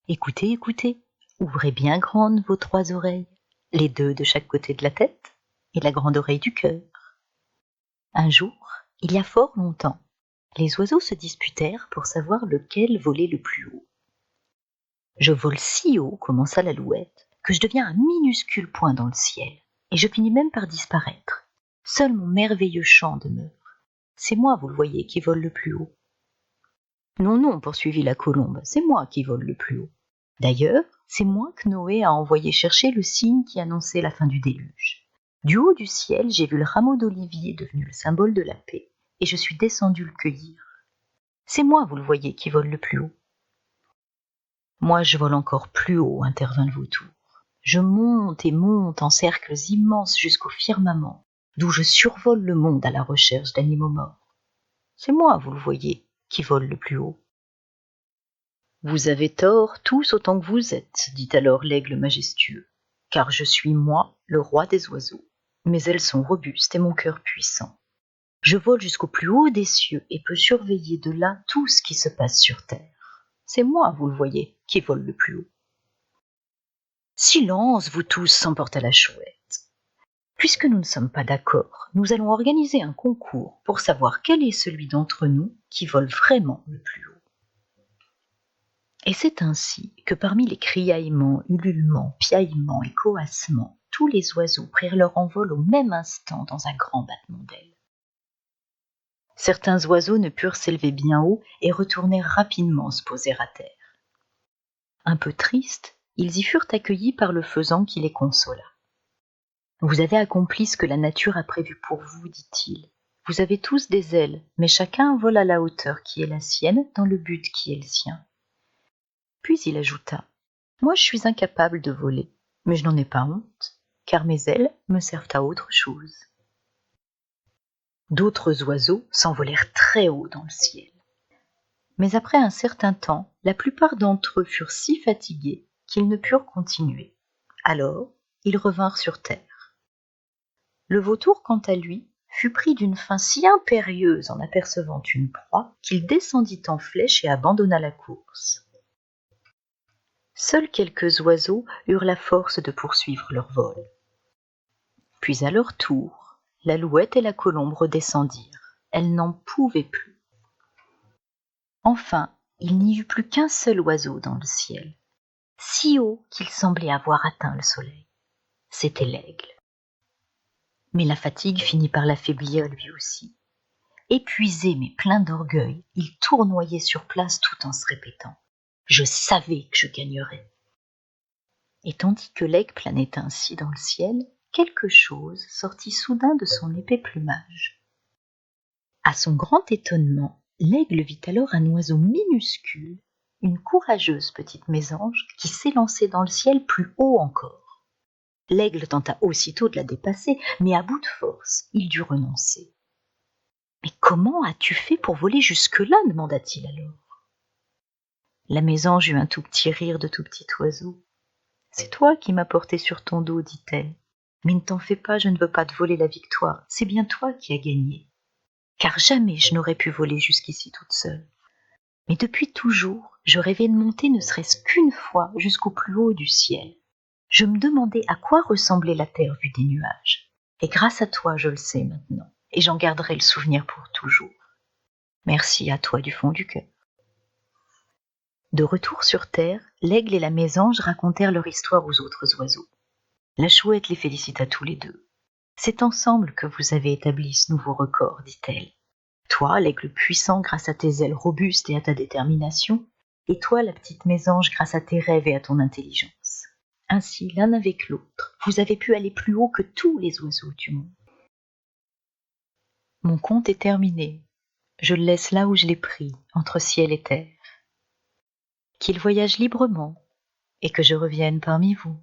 Écoutez, écoutez, ouvrez bien grandes vos 3 oreilles, les 2 de chaque côté de la tête et la grande oreille du cœur. Un jour, il y a fort longtemps, les oiseaux se disputèrent pour savoir lequel volait le plus haut. Je vole si haut, commença l'alouette, que je deviens un minuscule point dans le ciel, et je finis même par disparaître. Seul mon merveilleux chant demeure. C'est moi, vous le voyez, qui vole le plus haut. Non, non, poursuivit la colombe, c'est moi qui vole le plus haut. D'ailleurs, c'est moi que Noé a envoyé chercher le signe qui annonçait la fin du déluge. Du haut du ciel, j'ai vu le rameau d'olivier devenu le symbole de la paix, et je suis descendu le cueillir. C'est moi, vous le voyez, qui vole le plus haut. Moi, je vole encore plus haut, intervint le vautour. Je monte et monte en cercles immenses jusqu'au firmament, d'où je survole le monde à la recherche d'animaux morts. C'est moi, vous le voyez, qui vole le plus haut. Vous avez tort, tous autant que vous êtes, dit alors l'aigle majestueux, car je suis moi, le roi des oiseaux. Mes ailes sont robustes et mon cœur puissant. Je vole jusqu'au plus haut des cieux et peux surveiller de là tout ce qui se passe sur terre. C'est moi, vous le voyez, qui vole le plus haut. Silence, vous tous, s'emporta la chouette. Puisque nous ne sommes pas d'accord, nous allons organiser un concours pour savoir quel est celui d'entre nous qui vole vraiment le plus haut. Et c'est ainsi que parmi les criaillements, ululements, piaillements et coassements, tous les oiseaux prirent leur envol au même instant dans un grand battement d'ailes. Certains oiseaux ne purent s'élever bien haut et retournèrent rapidement se poser à terre. Un peu tristes, ils y furent accueillis par le faisan qui les consola. « Vous avez accompli ce que la nature a prévu pour vous, dit-il. Vous avez tous des ailes, mais chacun vole à la hauteur qui est la sienne dans le but qui est le sien. » Puis il ajouta : « Moi je suis incapable de voler, mais je n'en ai pas honte, car mes ailes me servent à autre chose. » D'autres oiseaux s'envolèrent très haut dans le ciel. Mais après un certain temps, la plupart d'entre eux furent si fatigués qu'ils ne purent continuer. Alors, ils revinrent sur terre. Le vautour, quant à lui, fut pris d'une faim si impérieuse en apercevant une proie qu'il descendit en flèche et abandonna la course. Seuls quelques oiseaux eurent la force de poursuivre leur vol. Puis à leur tour, l'alouette et la colombe redescendirent. Elles n'en pouvaient plus. Enfin, il n'y eut plus qu'un seul oiseau dans le ciel, si haut qu'il semblait avoir atteint le soleil. C'était l'aigle. Mais la fatigue finit par l'affaiblir lui aussi. Épuisé mais plein d'orgueil, il tournoyait sur place tout en se répétant : « Je savais que je gagnerais. » Et tandis que l'aigle planait ainsi dans le ciel, quelque chose sortit soudain de son épais plumage. À son grand étonnement, l'aigle vit alors un oiseau minuscule, une courageuse petite mésange qui s'élançait dans le ciel plus haut encore. L'aigle tenta aussitôt de la dépasser, mais à bout de force, il dut renoncer. « Mais comment as-tu fait pour voler jusque-là » demanda-t-il alors. La mésange eut un tout petit rire de tout petit oiseau. « C'est toi qui m'as porté sur ton dos, dit-elle. Mais ne t'en fais pas, je ne veux pas te voler la victoire, c'est bien toi qui as gagné. Car jamais je n'aurais pu voler jusqu'ici toute seule. Mais depuis toujours, je rêvais de monter ne serait-ce qu'une fois jusqu'au plus haut du ciel. Je me demandais à quoi ressemblait la terre vue des nuages. Et grâce à toi, je le sais maintenant, et j'en garderai le souvenir pour toujours. Merci à toi du fond du cœur. » De retour sur terre, l'aigle et la mésange racontèrent leur histoire aux autres oiseaux. La chouette les félicita tous les deux. « C'est ensemble que vous avez établi ce nouveau record, dit-elle. Toi, l'aigle puissant, grâce à tes ailes robustes et à ta détermination, et toi, la petite mésange, grâce à tes rêves et à ton intelligence. Ainsi, l'un avec l'autre, vous avez pu aller plus haut que tous les oiseaux du monde. Mon conte est terminé. Je le laisse là où je l'ai pris, entre ciel et terre. Qu'il voyage librement, et que je revienne parmi vous. »